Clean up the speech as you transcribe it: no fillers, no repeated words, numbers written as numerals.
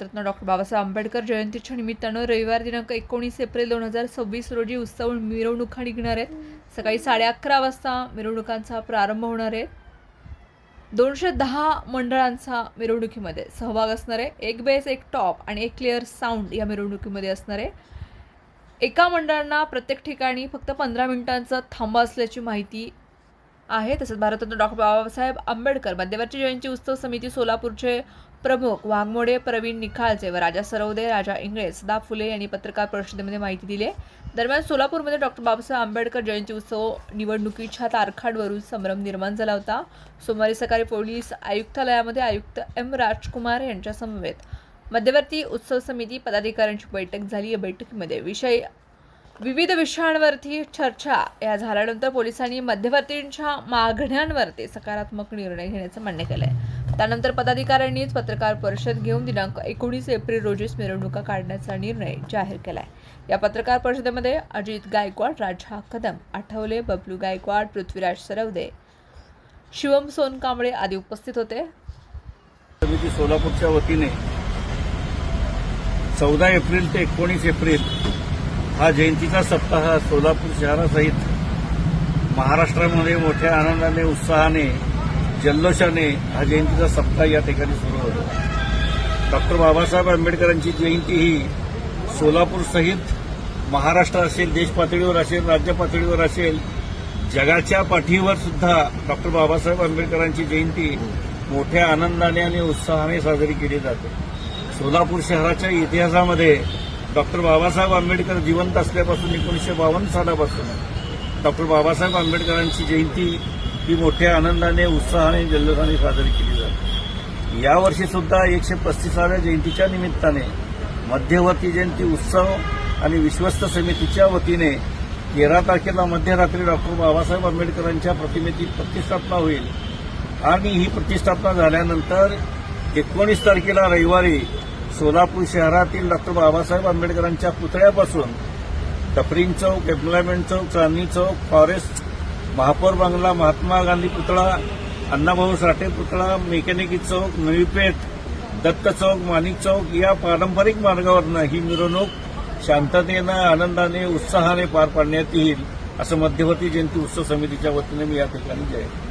Bharat Ratna doctor Babasaheb Ambedkar जयंतीच्या निमित्तानं रविवार दिनांक 19 एप्रिल 2026 रोजी उत्सव मिरवणुका निघणार आहेत. सकाळी 11:30 वाजता मिरवणुकांचा प्रारंभ होणार आहे. 210 मंडळांचा मिरवणुकीमध्ये सहभाग असणार आहे. एक बेस, एक टॉप आणि एक क्लिअर साऊंड या मिरवणुकीमध्ये असणार आहे. एका मंडळांना प्रत्येक ठिकाणी फक्त 15 मिनिटांचा थांबा असल्याची माहिती आहे. तसंच भारतरत्न डॉक्टर बाबासाहेब आंबेडकर मध्यवर्ती जयंती उत्सव समिती सोलापूरचे प्रमुख वाघमोडे, प्रवीण निखाळजे व राजा सरवदे, राजा इंगळे, सदा फुले यांनी पत्रकार परिषदेमध्ये माहिती दिली आहे. दरम्यान सोलापूरमध्ये डॉक्टर बाबासाहेब आंबेडकर जयंती उत्सव निवडणुकीच्या तारखांवरून संभ्रम निर्माण झाला होता. सोमवारी सकाळी पोलीस आयुक्तालयामध्ये आयुक्त एम राजकुमार यांच्या समवेत मध्यवर्ती उत्सव समिती पदाधिकाऱ्यांची बैठक झाली. या बैठकीमध्ये विविध विषयांवरती चर्चा झाल्यानंतर पोलिसांनी मध्यवर्तींच्या मागण्यांवरती सकारात्मक निर्णय घेण्याचं मान्य केलं आहे. त्यानंतर पदाधिकाऱ्यांनीच पत्रकार परिषद घेऊन दिनांक 19 एप्रिल रोजीच मिरवणुका काढण्याचा निर्णय जाहीर केला आहे. या पत्रकार परिषदेमध्ये अजित गायकवाड, राजा कदम, आठवले, बबलू गायकवाड, पृथ्वीराज सरवदे, शिवम सोनकांबळे आदी उपस्थित होते. समिती सोलापूरच्या वतीने 14 एप्रिल ते 19 एप्रिल हा जयंतीचा सप्ताह सोलापूर शहरासहित महाराष्ट्रामध्ये मोठ्या आनंदाने, उत्साहाने, जल्लोषाने हा जयंतीचा सप्ताह या ठिकाणी सुरू होतो. डॉक्टर बाबासाहेब आंबेडकरांची जयंती ही सोलापूरसहित महाराष्ट्र असेल, देश पातळीवर असेल, राज्य पातळीवर असेल, जगाच्या पाठीवर सुद्धा डॉक्टर बाबासाहेब आंबेडकरांची जयंती मोठ्या आनंदाने आणि उत्साहाने साजरी केली जाते. सोलापूर शहराच्या इतिहासामध्ये डॉक्टर बाबासाहेब आंबेडकर जिवंत असल्यापासून 1952 सालापासून डॉक्टर बाबासाहेब आंबेडकरांची जयंती ही मोठ्या आनंदाने, उत्साहाने, जल्लोषाने साजरी केली जाते. यावर्षी सुद्धा 135व्या जयंतीच्या निमित्ताने मध्यवर्ती जयंती उत्सव आणि विश्वस्त समितीच्या वतीने 13 तारखेला मध्यरात्री डॉक्टर बाबासाहेब आंबेडकरांच्या प्रतिमेची प्रतिष्ठापना होईल आणि ही प्रतिष्ठापना झाल्यानंतर 19 तारखेला रविवारी सोलापूर शहरातील डॉक्टर बाबासाहेब आंबेडकरांच्या पुतळ्यापासून डफरीन चौक, एम्प्लॉयमेंट चौक, चांदणी चौक, फॉरेस्ट, महापौर बंगला, महात्मा गांधी पुतळा, अण्णाभाऊ साठे पुतळा, मेकॅनिकी चौक, नवीपेठ, दत्त चौक, माणिक चौक या पारंपरिक मार्गावरनं ही मिरवणूक शांततेनं, आनंदाने, उत्साहाने पार पाडण्यात येईल असं मध्यवर्ती जयंती उत्सव समितीच्या वतीने मी या ठिकाणी जाहीर